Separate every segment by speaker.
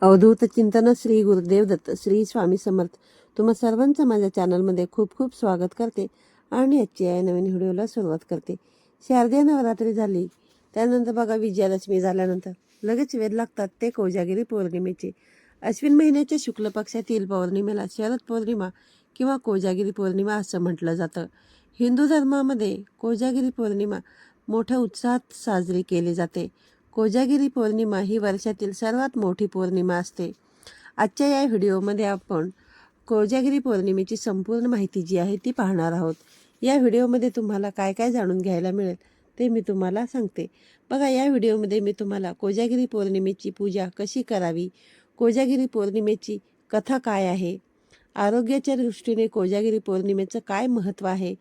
Speaker 1: अवधूत चिंतन श्री गुरुदेव दत्त श्री स्वामी समर्थ. तुम्हा सर्वांचं माझ्या चॅनलमध्ये खूप खूप स्वागत करते आणि आजची या नवीन व्हिडिओला सुरुवात करते. शारदीय नवरात्री झाली, त्यानंतर बघा विजयादशमी झाल्यानंतर लगेच वेध लागतात ते कोजागिरी पौर्णिमेचे. अश्विन महिन्याच्या शुक्ल पक्षातील पौर्णिमेला शरद पौर्णिमा किंवा कोजागिरी पौर्णिमा असं म्हटलं जातं. हिंदू धर्मामध्ये कोजागिरी पौर्णिमा मोठ्या उत्साहात साजरी केली जाते. कोजागिरी पौर्णिमा ही वर्षातील सर्वात मोठी पौर्णिमा असते. आजच्या या व्हिडिओमध्ये आपण कोजागिरी पौर्णिमेची संपूर्ण माहिती जी आहे ती पाहणार आहोत. या व्हिडिओमध्ये तुम्हाला काय काय जाणून घ्यायला मिळेल ते मी तुम्हाला सांगते. बघा, या व्हिडिओमध्ये मी तुम्हाला कोजागिरी पौर्णिमेची पूजा कशी करावी, कोजागिरी पौर्णिमेची कथा काय आहे, आरोग्याच्या दृष्टीने कोजागिरी पौर्णिमेचं काय महत्त्व आहे,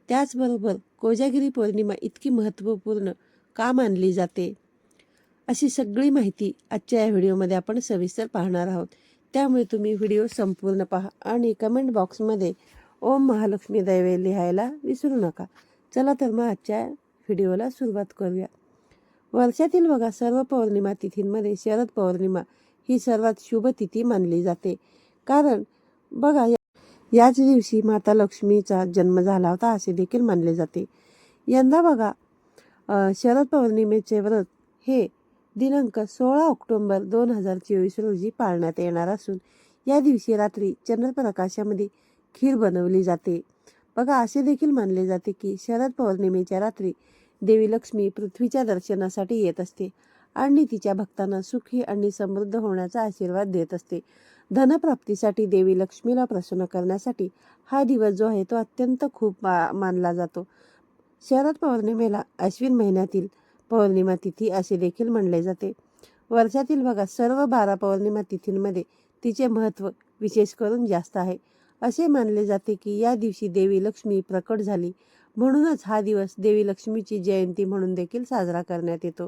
Speaker 1: त्याचबरोबर कोजागिरी पौर्णिमा इतकी महत्त्वपूर्ण का मानली जाते, अशी सगळी माहिती आजच्या या व्हिडिओमध्ये आपण सविस्तर पाहणार आहोत. त्यामुळे तुम्ही व्हिडिओ संपूर्ण पहा आणि कमेंट बॉक्समध्ये ओम महालक्ष्मी दैवे लिहायला विसरू नका. चला तर मग आजच्या व्हिडिओला सुरुवात करूया. वर्षातील बघा सर्व पौर्णिमा तिथींमध्ये शरद पौर्णिमा ही सर्वात शुभ तिथी मानली जाते. कारण बघा, याच दिवशी माता लक्ष्मीचा जन्म झाला होता असे देखील मानले जाते. यंदा बघा शरद पौर्णिमेचे व्रत हे दिनांक 16 ऑक्टोबर 2024 रोजी पाळण्यात येणार असून या दिवशी रात्री चंद्रप्रकाशामध्ये खीर बनवली जाते. बघा, असे देखील मानले जाते की शरद पौर्णिमेच्या रात्री देवी लक्ष्मी पृथ्वीच्या दर्शनासाठी येत असते आणि तिच्या भक्तांना सुखी आणि समृद्ध होण्याचा आशीर्वाद देत असते. धनप्राप्तीसाठी देवी लक्ष्मीला प्रसन्न करण्यासाठी हा दिवस जो आहे तो अत्यंत खूप मानला जातो. शरद पौर्णिमेला अश्विन महिन्यातील पौर्णिमा तिथी असे देखील म्हणले जाते. वर्षातील बघा सर्व 12 पौर्णिमा तिथींमध्ये तिचे महत्त्व विशेष करून जास्त आहे. असे मानले जाते की या दिवशी देवी लक्ष्मी प्रकट झाली, म्हणूनच हा दिवस देवी लक्ष्मीची जयंती म्हणून देखील साजरा करण्यात येतो.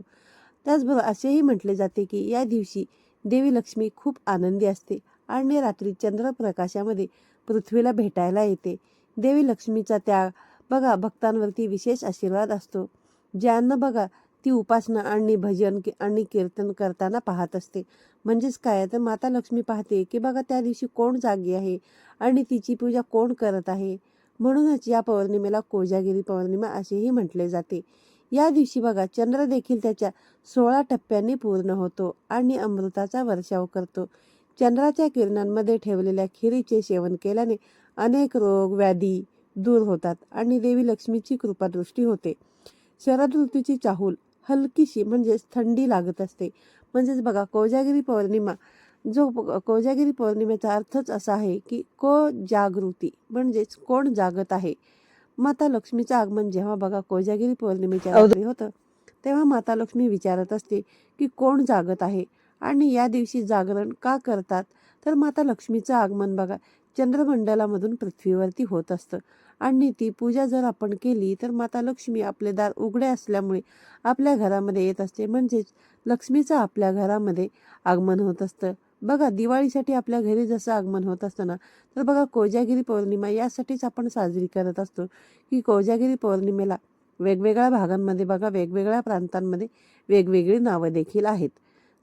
Speaker 1: त्याचबरोबर असेही म्हटले जाते की या दिवशी देवी लक्ष्मी खूप आनंदी असते आणि रात्री चंद्रप्रकाशामध्ये पृथ्वीला भेटायला येते. देवी लक्ष्मीचा त्या बघा भक्तांवरती विशेष आशीर्वाद असतो, ज्यांना बघा ती उपासना आणि भजन आणि कीर्तन करताना पाहत असते. म्हणजेच काय, तर माता लक्ष्मी पाहते की बघा त्या दिवशी कोण जागी आहे आणि तिची पूजा कोण करत आहे. म्हणूनच या पौर्णिमेला कोजागिरी पौर्णिमा असेही म्हटले जाते. या दिवशी बघा चंद्र देखील त्याच्या 16 टप्प्यांनी पूर्ण होतो आणि अमृताचा वर्षाव करतो. चंद्राच्या किरणांमध्ये ठेवलेल्या खिरीचे सेवन केल्याने अनेक रोग व्याधी दूर होतात आणि देवी लक्ष्मीची कृपादृष्टी होते. शरद ऋतूची चाहूल हलकीशी म्हणजेच थंडी लागत असते. म्हणजेच बघा कोजागिरी पौर्णिमा कोजागिरी पौर्णिमेचा अर्थच असा आहे की जागृती म्हणजेच कोण जागत आहे. माता लक्ष्मीचं आगमन जेव्हा बघा कोजागिरी पौर्णिमेच्या रात्री होतं तेव्हा माता लक्ष्मी विचारत असते की कोण जागत आहे आणि या दिवशी जागरण का करतात. तर माता लक्ष्मीचं आगमन बघा चंद्रमंडलामधून पृथ्वीवरती होत असतं आणि ती पूजा जर आपण केली तर माता लक्ष्मी आपले दार उघडे असल्यामुळे आपल्या घरामध्ये येत असते. म्हणजेच लक्ष्मीचं आपल्या घरामध्ये आगमन होत असतं. बघा, दिवाळीसाठी आपल्या घरी जसं आगमन होत असतं ना, तर बघा कोजागिरी पौर्णिमा यासाठीच आपण साजरी करत असतो की कोजागिरी पौर्णिमेला वेगवेगळ्या भागांमध्ये बघा वेगवेगळ्या प्रांतांमध्ये वेगवेगळी नावं देखील आहेत.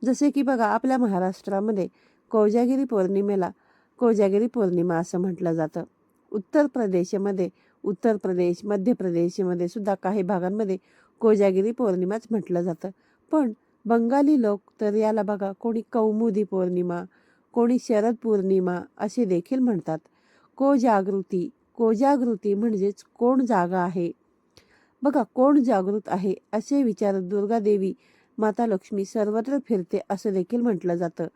Speaker 1: जसे की बघा आपल्या महाराष्ट्रामध्ये कोजागिरी पौर्णिमेला कोजागिरी पौर्णिमा असं म्हटलं जातं. उत्तर प्रदेश, मध्य प्रदेशमध्ये सुद्धा काही भागांमध्ये कोजागिरी पौर्णिमाच म्हटलं जातं. पण बंगाली लोक तर याला बघा कोणी कौमुदी पौर्णिमा, कोणी शरद पौर्णिमा असे देखील म्हणतात. कोजागृती म्हणजेच कोण जागा आहे. बघा, कोण जागृत आहे असे विचारत दुर्गा देवी माता लक्ष्मी सर्वत्र फिरते असं देखील म्हटलं जातं.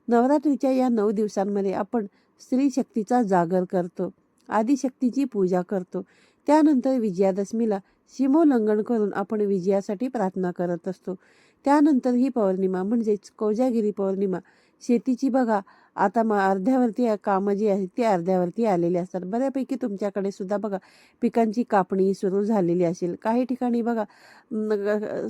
Speaker 1: नवरात्रीच्या या 9 दिवसांमध्ये आपण स्त्री शक्तीचा जागर करतो, आदिशक्तीची पूजा करतो. त्यानंतर विजयादशमीला सीमोल्लंघन करून आपण विजयासाठी प्रार्थना करत असतो. त्यानंतर ही पौर्णिमा म्हणजेच कोजागिरी पौर्णिमा शेतीची बघा आता अर्ध्यावरती कामं जी आहेत ती अर्ध्यावरती आलेली असतात. बऱ्यापैकी तुमच्याकडे सुद्धा बघा पिकांची कापणी सुरू झालेली असेल. काही ठिकाणी बघा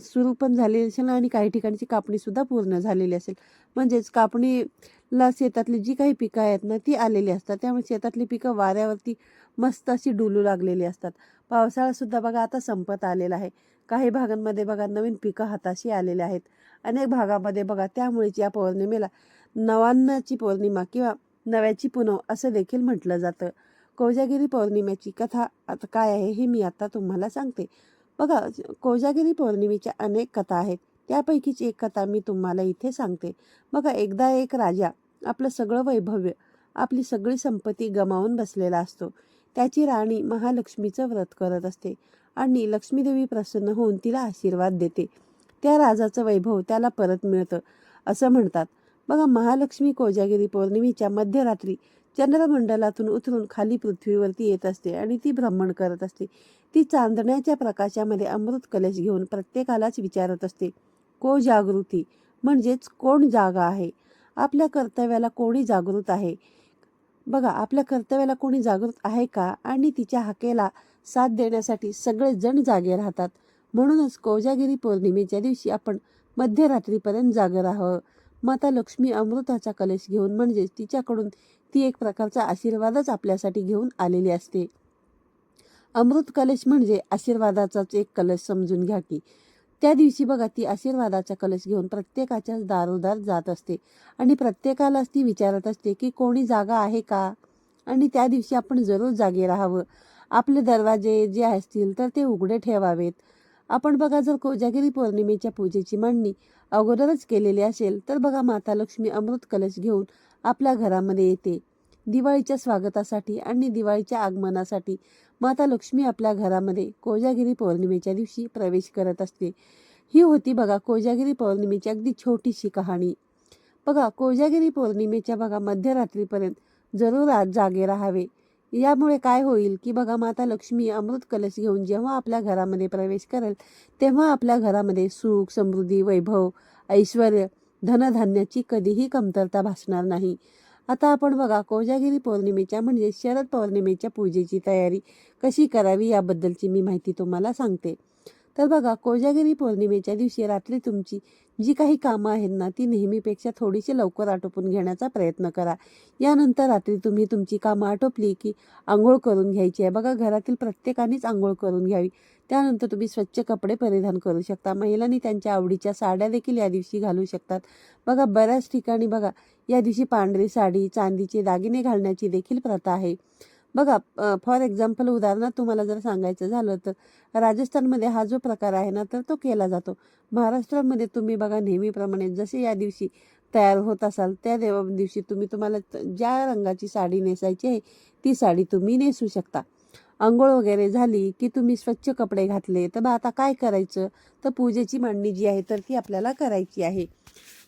Speaker 1: सुरू पण झालेली असेल आणि काही ठिकाणची कापणी सुद्धा पूर्ण झालेली असेल. म्हणजेच कापणीला शेतातली जी काही पिकं आहेत ना ती आलेली असतात. त्यामुळे शेतातली पिकं वाऱ्यावरती मस्त अशी डुलू लागलेली असतात. पावसाळा सुद्धा बघा आता संपत आलेला आहे. काही भागांमध्ये बघा नवीन पिकं हाताशी आलेले आहेत. अनेक भागामध्ये बघा त्यामुळेच या पौर्णिमेला नवान्नाची पौर्णिमा किंवा नव्याची पुनव असं देखील म्हटलं जातं. कोजागिरी पौर्णिमेची कथा आता काय आहे हे मी आता तुम्हाला सांगते. बघा, कोजागिरी पौर्णिमेच्या अनेक कथा आहेत. त्यापैकीच एक कथा मी तुम्हाला इथे सांगते. बघा, एकदा एक राजा आपलं सगळं वैभव्य, आपली सगळी संपत्ती गमावून बसलेला असतो. त्याची राणी महालक्ष्मीचं व्रत करत असते आणि लक्ष्मीदेवी प्रसन्न होऊन तिला आशीर्वाद देते. त्या राजाचं वैभव त्याला परत मिळतं असं म्हणतात. बघा, महालक्ष्मी कोजागिरी पौर्णिमेच्या मध्यरात्री चंद्रमंडलातून उतरून खाली पृथ्वीवरती येत असते आणि ती भ्रमण करत असते. ती चांदण्याच्या प्रकाशामध्ये अमृत कलश घेऊन प्रत्येकालाच विचारत असते, को जागृती, म्हणजेच कोण जागा आहे, आपल्या कर्तव्याला कोणी जागृत आहे. बघा, आपल्या कर्तव्याला कोणी जागृत आहे का? आणि तिच्या हाकेला साथ देण्यासाठी सगळेजण जागे राहतात. म्हणूनच कोजागिरी पौर्णिमेच्या दिवशी आपण मध्यरात्रीपर्यंत जागे राहावं. माता लक्ष्मी अमृताचा कलश घेऊन, म्हणजेच तिच्याकडून ती एक प्रकारचा आशीर्वादच आपल्यासाठी घेऊन आलेली असते. अमृत कलश म्हणजे आशीर्वादाचाच एक कलश समजून घ्या की. त्या दिवशी बघा, ती आशीर्वादाचा कलश घेऊन प्रत्येकाच्या दारोदार जात असते आणि प्रत्येकालाच ती विचारत असते की कोणी जागा आहे का. आणि त्या दिवशी आपण जरूर जागे राहावं. आपले दरवाजे जे असतील तर ते उघडे ठेवावेत. आपण बघा, जर कोजागिरी पौर्णिमेच्या पूजेची मांडणी अगोदरच केलेली असेल तर बघा, माता लक्ष्मी अमृत कलश घेऊन आपल्या घरामध्ये येते. दिवाळीच्या स्वागतासाठी आणि दिवाळीच्या आगमनासाठी माता लक्ष्मी आपल्या घरामध्ये कोजागिरी पौर्णिमेच्या दिवशी प्रवेश करत असते. ही होती बघा कोजागिरी पौर्णिमेची अगदी छोटीशी कहाणी. बघा, कोजागिरी पौर्णिमेच्या बघा मध्यरात्रीपर्यंत जरूर आज जागे राहावे. यामुळे काय होईल की बघा, माता लक्ष्मी अमृत कलश घेऊन जेव्हा आपल्या घरामध्ये प्रवेश करेल तेव्हा आपल्या घरामध्ये सुख, समृद्धी, वैभव, ऐश्वर, धनधान्याची कधीही कमतरता भासणार नाही. आता आपण बघा, कोजागिरी पौर्णिमेच्या म्हणजे शरद पौर्णिमेच्या पूजेची तयारी कशी करावी याबद्दलची मी माहिती तुम्हाला सांगते. तर बघा, कोजागिरी पौर्णिमेच्या दिवशी रात्री तुमची जी काही कामं आहेत ना, ती नेहमीपेक्षा थोडीशी लवकर आटोपून घेण्याचा प्रयत्न करा. यानंतर रात्री तुम्ही तुमची कामं आटोपली की आंघोळ करून घ्यायची आहे. बघा, घरातील प्रत्येकानेच आंघोळ करून घ्यावी. त्यानंतर तुम्ही स्वच्छ कपडे परिधान करू शकता. महिलांनी त्यांच्या आवडीच्या साड्या देखील या दिवशी घालू शकतात. बघा, बऱ्याच ठिकाणी बघा या दिवशी पांढरी साडी, चांदीचे दागिने घालण्याची देखील प्रथा आहे. बघा, फॉर एक्झाम्पल, उदाहरणार्थ तुम्हाला जर सांगायचं झालं तर राजस्थानमध्ये हा जो प्रकार आहे ना, तर तो केला जातो. महाराष्ट्रामध्ये तुम्ही बघा, नेहमीप्रमाणे जसे या दिवशी तयार होत असाल त्या दिवशी तुम्हाला ज्या रंगाची साडी नेसायची आहे ती साडी तुम्ही नेसू शकता. अंघोळ वगैरे झाली की तुम्ही स्वच्छ कपडे घातले तर आता काय करायचं, तर पूजेची मांडणी जी आहे तर ती आपल्याला करायची आहे.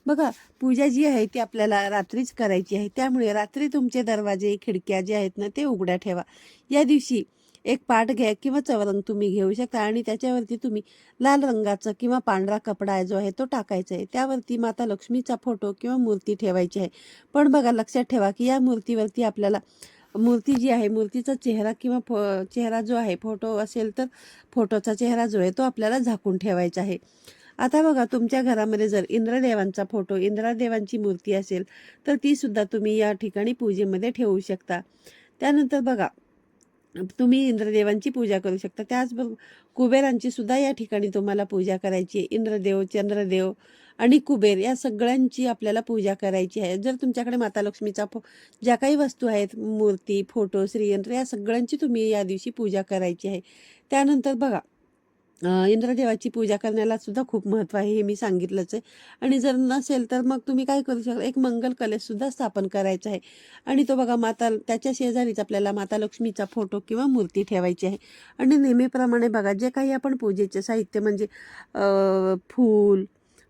Speaker 1: बघा, पूजा जी आहे ती आपल्याला रात्रीच करायची आहे. त्यामुळे रात्री तुमचे दरवाजे, खिडक्या जे आहेत ना ते उघड्या ठेवा. या दिवशी एक पाट घ्या किंवा चवरंग तुम्ही घेऊ शकता आणि त्याच्यावरती तुम्ही लाल रंगाचा किंवा पांढरा कपडा जो आहे तो टाकायचा आहे. त्यावरती माता लक्ष्मीचा फोटो किंवा मूर्ती ठेवायची आहे. पण बघा, लक्षात ठेवा की या मूर्तीवरती आपल्याला मूर्ती जी आहे, मूर्तीचा चेहरा किंवा चेहरा जो आहे, फोटो असेल तर फोटोचा चेहरा जो आहे तो आपल्याला झाकून ठेवायचा आहे. आता बघा, तुमच्या घरामध्ये जर इंद्रदेवांचा फोटो, इंद्रदेवांची मूर्ती असेल तर ती सुद्धा तुम्ही या ठिकाणी पूजेमध्ये ठेवू शकता. त्यानंतर बघा, तुम्ही इंद्रदेवांची पूजा करू शकता. त्याचबरोबर कुबेरांची सुद्धा या ठिकाणी तुम्हाला पूजा करायची आहे. इंद्रदेव, चंद्रदेव आणि कुबेर या सगळ्यांची आपल्याला पूजा करायची आहे. जर तुमच्याकडे माता लक्ष्मीचा ज्या काही वस्तू आहेत, मूर्ती, फोटो, श्रीयंत्र, या सगळ्यांची तुम्ही या दिवशी पूजा करायची आहे. त्यानंतर बघा, इंद्रदेवाची पूजा करण्याला सुद्धा खूप महत्त्व आहे, हे मी सांगितलंच आहे. आणि जर नसेल तर मग तुम्ही काय करू शकता, एक मंगल कलशसुद्धा स्थापन करायचा आहे आणि तो बघा त्याच्या शेजारीच आपल्याला माता लक्ष्मीचा फोटो किंवा मूर्ती ठेवायची आहे. आणि नेहमीप्रमाणे बघा, जे काही आपण पूजेचे साहित्य म्हणजे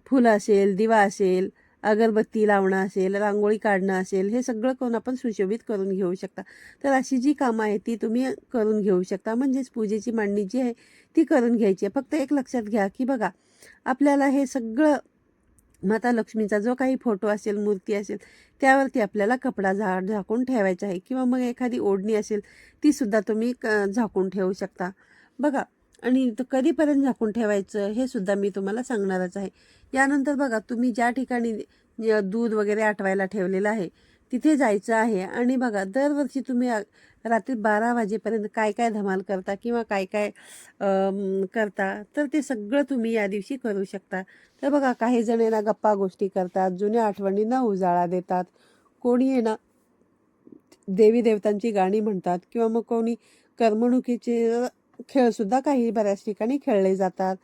Speaker 1: फूल असेल, दिवा असेल, अगरबत्ती लावणं असेल, रांगोळी काढणं असेल, हे सगळं करून आपण सुशोभित करून घेऊ शकता. तर अशी जी कामं आहेत ती तुम्ही करून घेऊ शकता. म्हणजेच पूजेची मांडणी जी आहे ती करून घ्यायची आहे. फक्त एक लक्षात घ्या की बघा, आपल्याला हे सगळं माता लक्ष्मीचा जो काही फोटो असेल, मूर्ती असेल, त्यावरती आपल्याला कपडा झाकून ठेवायचा आहे किंवा मग एखादी ओढणी असेल ती सुद्धा तुम्ही झाकून ठेवू शकता. बघा, आणि कधीपर्यंत झाकून ठेवायचं हे सुद्धा मी तुम्हाला सांगणारच आहे. यानंतर बघा, तुम्ही ज्या ठिकाणी दूध वगैरे आटवायला ठेवलेलं आहे तिथे जायचं आहे. आणि बघा दरवर्षी तुम्ही रात्री 12 वाजेपर्यंत काय काय धमाल करता किंवा काय काय करता, तर ते सगळं तुम्ही या दिवशी करू शकता. तर बघा काही जण आहे ना गप्पा गोष्टी करतात, जुन्या आठवणींना उजाळा देतात, कोणी आहे ना देवी देवतांची गाणी म्हणतात किंवा मग कोणी करमणुकीचे खेळसुद्धा काही बऱ्याच ठिकाणी खेळले जातात.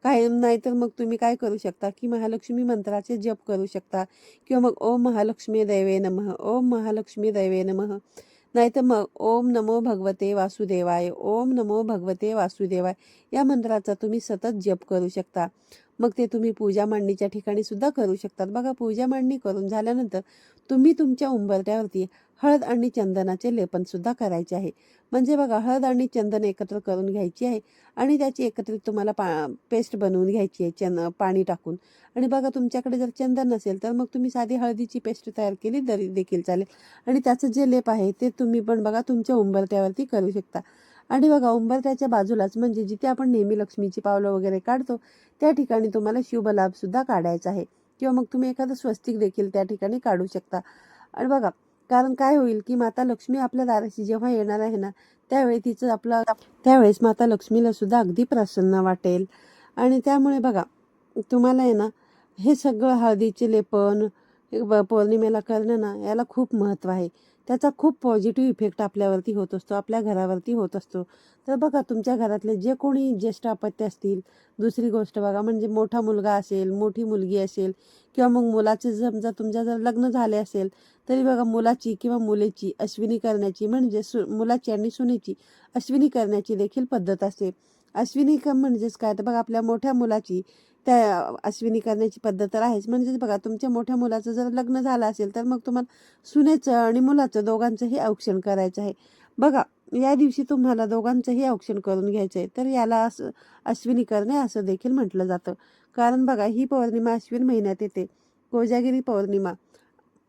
Speaker 1: काही नाहीतर मग तुम्ही काय करू शकता की महालक्ष्मी मंत्राचे जप करू शकता किंवा मग ओम महालक्ष्मी दैवे नमः, ओम महालक्ष्मी दैवे नमः, नाहीतर मग ओम नमो भगवते वासुदेवाय, ओम नमो भगवते वासुदेवाय या मंत्राचा तुम्ही सतत जप करू शकता. मग ते तुम्ही पूजा मांडणीच्या ठिकाणी सुद्धा करू शकतात. बघा पूजा मांडणी करून झाल्यानंतर तुम्ही तुमच्या उंबरठ्यावरती हळद आणि चंदनाचे लेपन सुद्धा करायचे आहे. म्हणजे बघा हळद आणि चंदन एकत्र करून घ्यायची आहे आणि त्याची एकत्रित तुम्हाला पेस्ट बनवून घ्यायची आहे पाणी टाकून. आणि बघा तुमच्याकडे जर चंदन नसेल तर मग तुम्ही साधी हळदीची पेस्ट तयार केली तरी देखील चालेल. आणि त्याचं जे लेप आहे ते तुम्ही पण बघा तुमच्या उंबरठ्यावरती करू शकता. आणि बघा उंबरठ्याच्या बाजूलाच म्हणजे जिथे आपण नेहमी लक्ष्मीची पावलं वगैरे काढतो त्या ठिकाणी तुम्हाला शुभलाभ सुद्धा काढायचा आहे किंवा मग तुम्ही एखादं स्वस्तिक देखील त्या ठिकाणी काढू शकता. आणि बघा कारण काय होईल की माता लक्ष्मी आपल्या दाराशी जेव्हा येणार आहे ना त्यावेळी तिचं त्यावेळेस माता लक्ष्मीला सुद्धा अगदी प्रसन्न वाटेल. आणि त्यामुळे बघा तुम्हाला आहे ना हे सगळं हळदीचे लेपन हे पौर्णिमेला करणं ना याला खूप महत्त्व आहे. त्याचा खूप पॉझिटिव्ह इफेक्ट आपल्यावरती होत असतो, आपल्या घरावरती होत असतो. तर बघा तुमच्या घरातले जे कोणी ज्येष्ठ अपत्य असतील, दुसरी गोष्ट बघा म्हणजे मोठा मुलगा असेल, मोठी मुलगी असेल किंवा मग मुलाचे समजा तुमच्या जर लग्न झाले असेल तरी बघा मुलाची किंवा मुलीची अश्विनी करण्याची म्हणजे मुलाची आणि सुनेची अश्विनी करण्याची देखील पद्धत असते. अश्विनी म्हणजेच काय तर बघा आपल्या मोठ्या मुलाची त्या अश्विनी करण्याची पद्धत तर आहेच. म्हणजेच बघा तुमच्या मोठ्या मुलाचं जर लग्न झालं असेल तर मग तुम्हाला सुनेचं आणि मुलाचं दोघांचंही औक्षण करायचं आहे. बघा या दिवशी तुम्हाला दोघांचंही औक्षण करून घ्यायचं आहे. तर याला असं अश्विनी करणे असं देखील म्हटलं जातं. कारण बघा ही पौर्णिमा अश्विन महिन्यात येते, कोजागिरी पौर्णिमा.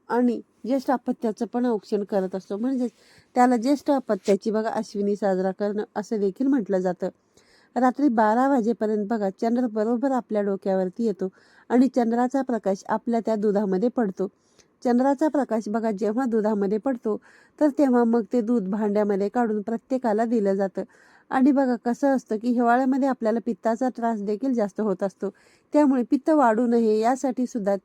Speaker 1: आणि ज्येष्ठ अपत्याचं पण औक्षण करत असतो. म्हणजेच त्याला ज्येष्ठ अपत्याची बघा अश्विनी साजरा करणं असं देखील म्हटलं जातं. रात्री 12 वाजेपर्यंत बघा चंद्र बरोबर आपल्या डोक्यावरती येतो आणि चंद्राचा प्रकाश आपल्या त्या दुधामध्ये पडतो. चंद्राचा प्रकाश बघा जेव्हा दुधामध्ये पडतो तर तेव्हा मग ते दूध भांड्यामध्ये काढून प्रत्येकाला दिलं जातं. आणि बघा कसं असतं की हिवाळ्यामध्ये आपल्याला पित्ताचा त्रास देखील जास्त होत असतो. त्यामुळे पित्त वाढू नये यासाठी सुद्धा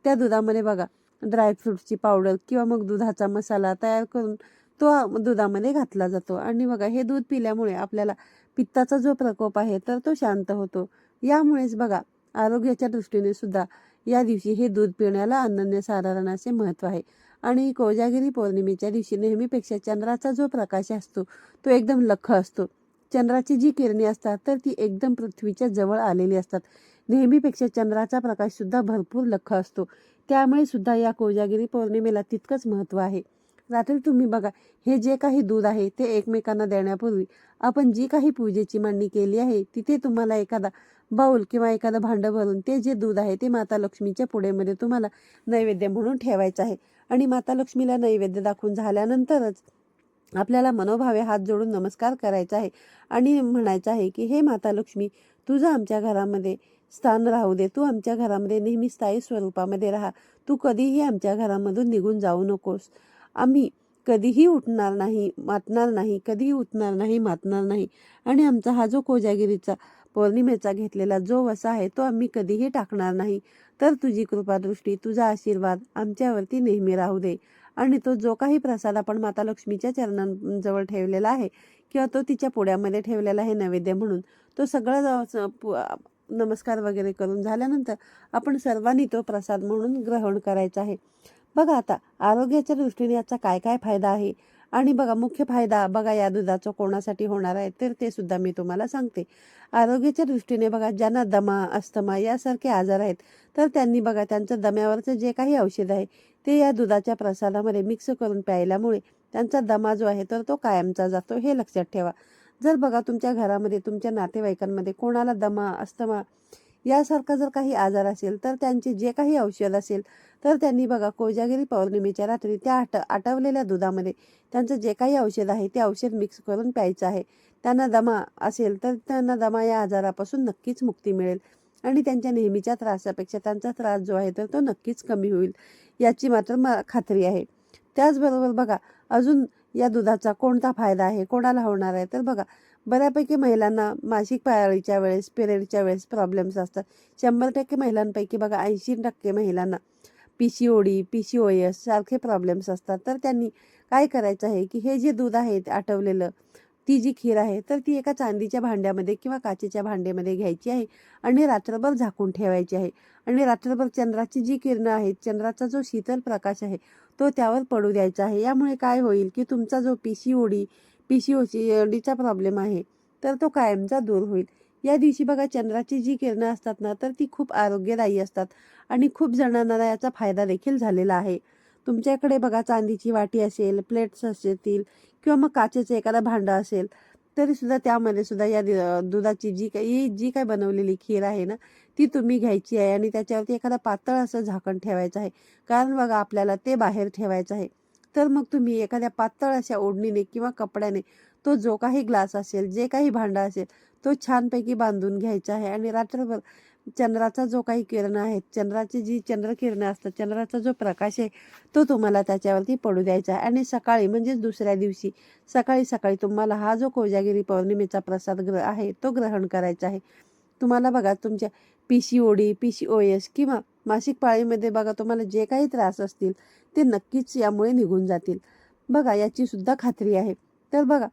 Speaker 1: त्या दुधामध्ये बघा ड्रायफ्रूटची पावडर किंवा मग दुधाचा मसाला तयार करून तो दुधामध्ये घातला जातो. आणि बघा हे दूध पिल्यामुळे आपल्याला पित्ताचा जो प्रकोप आहे तर तो शांत होतो. यामुळेच बघा आरोग्याच्या दृष्टीने सुद्धा या दिवशी हे दूध पिण्याला अनन्यसाधारण असे महत्त्व आहे. आणि कोजागिरी पौर्णिमेच्या दिवशी नेहमीपेक्षा चंद्राचा जो प्रकाश असतो तो एकदम लख्ख असतो. चंद्राची जी किरणे असतात तर ती एकदम पृथ्वीच्या जवळ आलेली असतात. नेहमीपेक्षा चंद्राचा प्रकाश सुद्धा भरपूर लख्ख असतो. त्यामुळे सुद्धा या कोजागिरी पौर्णिमेला तितकंच महत्त्व आहे. रात्री तुम्ही बघा हे जे काही दूध आहे ते एकमेकांना देण्यापूर्वी आपण जी काही पूजेची मांडणी केली आहे तिथे तुम्हाला एखादा बाऊल किंवा एखादं भांडं भरून ते जे दूध आहे ते माता लक्ष्मीच्या पुढेमध्ये तुम्हाला नैवेद्य म्हणून ठेवायचं आहे. आणि माता लक्ष्मीला नैवेद्य दाखवून झाल्यानंतरच आपल्याला मनोभावे हात जोडून नमस्कार करायचा आहे आणि म्हणायचं आहे की हे माता लक्ष्मी तुझं आमच्या घरामध्ये स्थान राहू दे, तू आमच्या घरामध्ये नेहमी स्थायी स्वरूपामध्ये राहा, तू कधीही आमच्या घरामधून निघून जाऊ नकोस. आम्ही कधीही उठणार नाही, मातणार नाही, कधीही उठणार नाही, मातणार नाही. आणि आमचा हा जो कोजागिरीचा पौर्णिमेचा घेतलेला जो वसा आहे तो आम्ही कधीही टाकणार नाही. तर तुझी कृपादृष्टी, तुझा आशीर्वाद आमच्यावरती नेहमी राहू दे. आणि तो जो काही प्रसाद आपण माता लक्ष्मीच्या चरणांजवळ ठेवलेला आहे किंवा तो तिच्या पुड्यामध्ये ठेवलेला आहे नैवेद्य म्हणून, तो सगळं नमस्कार वगैरे करून झाल्यानंतर आपण सर्वांनी तो प्रसाद म्हणून ग्रहण करायचा आहे. बघा आता आरोग्याच्या दृष्टीने याचा काय काय फायदा आहे. आणि बघा मुख्य फायदा बघा या दुधाचा कोणासाठी होणार आहे तर ते सुद्धा मी तुम्हाला सांगते. आरोग्याच्या दृष्टीने बघा ज्यांना दमा, अस्थमा यासारखे आजार आहेत तर त्यांनी बघा त्यांचं दम्यावरचं जे काही औषध आहे ते या दुधाच्या प्रसादामध्ये मिक्स करून प्यायल्यामुळे त्यांचा दमा जो आहे तर तो कायमचा जातो, हे लक्षात ठेवा. जर बघा तुमच्या घरामध्ये तुमच्या नातेवाईकांमध्ये कोणाला दमा, अस्थमा यासारखा जर काही आजार असेल तर त्यांचे जे काही औषध असेल तर त्यांनी बघा कोजागिरी पौर्णिमेच्या रात्री त्या आटवलेल्या दुधामध्ये त्यांचं जे काही औषध आहे ते औषध मिक्स करून प्यायचं आहे. त्यांना दमा असेल तर त्यांना दमा या आजारापासून नक्कीच मुक्ती मिळेल आणि त्यांच्या नेहमीच्या त्रासापेक्षा त्यांचा त्रास जो आहे तर तो नक्कीच कमी होईल याची मात्र खात्री आहे. त्याचबरोबर बघा अजून या दुधाचा कोणता फायदा आहे, कोणाला होणार आहे, तर बघा बऱ्यापैकी महिलांना मासिक पाळीच्या वेळेस, पिरियडच्या वेळेस प्रॉब्लेम्स असतात. 100% महिलांपैकी बघा 80% महिलांना PCOD, PCOS सारखे प्रॉब्लेम्स असतात. तर त्यांनी काय करायचं आहे की हे जे दूध आहे ते आटवलेलं, ती जी खीर आहे तर ती एका चांदीच्या भांड्यामध्ये किंवा काचेच्या भांड्यामध्ये घ्यायची आहे आणि रात्रभर झाकून ठेवायची आहे. आणि रात्रभर चंद्राची जी किरणं आहेत, चंद्राचा जो शीतल प्रकाश आहे तो त्यावर पडू द्यायचा आहे. यामुळे काय होईल की तुमचा जो PCODचा प्रॉब्लेम आहे तर तो कायमचा दूर होईल. या दिवशी बघा चंद्राची जी किरणं असतात ना तर ती खूप आरोग्यदायी असतात आणि खूप जणांना याचा फायदा देखील झालेला आहे. तुमच्याकडे बघा चांदीची वाटी असेल, प्लेट्स असतील किंवा मग काचेचं एखादं भांडं असेल तरी सुद्धा त्यामध्ये सुद्धा या दुधाची जी काही बनवलेली खीर आहे ना ती तुम्ही घ्यायची आहे आणि त्याच्यावरती एखादं पातळ असं झाकण ठेवायचं आहे. कारण बघा आपल्याला ते बाहेर ठेवायचं आहे. तर मग तुम्ही एखाद्या पातळ अशा ओढणीने किंवा कपड्याने तो जो काही ग्लास असेल, जे काही भांडं असेल तो छानपैकी बांधून घ्यायचा आहे आणि रात्रभर चंद्राचा जो काही किरण आहे, चंद्राची जी चंद्रकिरणं असतात, चंद्राचा जो प्रकाश आहे तो तुम्हाला त्याच्यावरती पडू द्यायचा आहे. आणि सकाळी म्हणजेच दुसऱ्या दिवशी सकाळी तुम्हाला हा जो कोजागिरी पौर्णिमेचा प्रसाद आहे तो ग्रहण करायचा आहे. तुम्हाला बघा तुमच्या PCOD, PCOS किंवा मासिक पाळीमध्ये बघा तुम्हाला जे काही त्रास असतील ते नक्कीच यामुळे निघून जातील. बघा याची सुद्धा खात्री आहे. तर बघा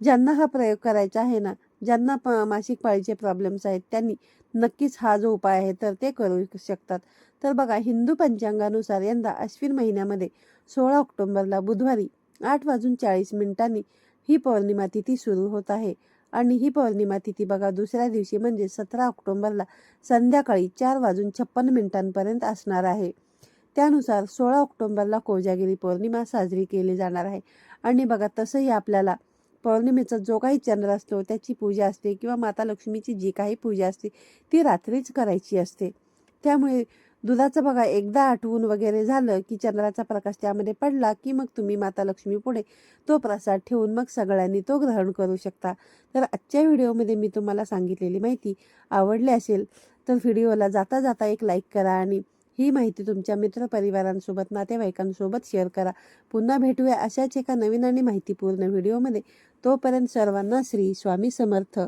Speaker 1: ज्यांना हा प्रयोग करायचा आहे ना, ज्यांना मासिक पाळीचे प्रॉब्लेम्स आहेत त्यांनी नक्कीच हा जो उपाय आहे तर ते करू शकतात. तर बघा हिंदू पंचांगानुसार यंदा अश्विन महिन्यामध्ये 16 ऑक्टोबरला बुधवारी 8:40 ही पौर्णिमा तिथी सुरू होत आहे. आणि ही पौर्णिमा तिथी बघा दुसऱ्या दिवशी म्हणजे 17 ऑक्टोबरला संध्याकाळी 4:56 असणार आहे. त्यानुसार 16 ऑक्टोबरला कोजागिरी पौर्णिमा साजरी केली जाणार आहे. आणि बघा तसंही आपल्याला पौर्णिमेचा जो काही चंद्र असतो त्याची पूजा असते किंवा माता लक्ष्मीची जी काही पूजा असते ती रात्रीच करायची असते. त्यामुळे दुधाचं बघा एकदा आटवून वगैरे झालं की चंद्राचा प्रकाश त्यामध्ये पडला की मग तुम्ही माता लक्ष्मी पुढे तो प्रसाद ठेवून मग सगळ्यांनी तो ग्रहण करू शकता. तर आजच्या व्हिडिओमध्ये मी तुम्हाला सांगितलेली माहिती आवडली असेल तर व्हिडिओला जाता जाता एक लाईक करा आणि ही माहिती तुमच्या मित्रपरिवारांसोबत, नातेवाईकांसोबत शेअर करा. पुन्हा भेटूया अशाच एका नवीन आणि माहितीपूर्ण व्हिडिओमध्ये. तोपर्यंत सर्वांना श्री स्वामी समर्थ.